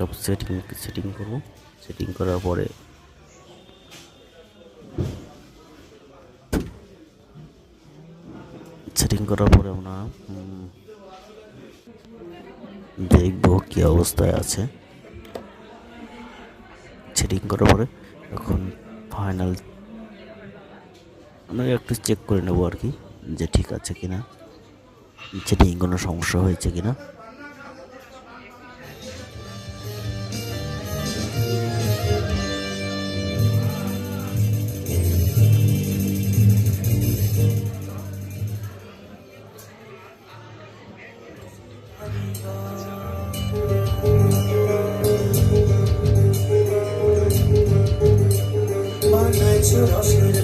সব সেটিং করব। সেটিং করার পরে আমরা দেখব কি অবস্থায় আছে। সেটিং করার পরে এখন ফাইনাল আমরা একটু চেক করে নেব আর কি, যে ঠিক আছে কিনা, সেটিং কোনো সমস্যা হয়েছে কিনা। রসের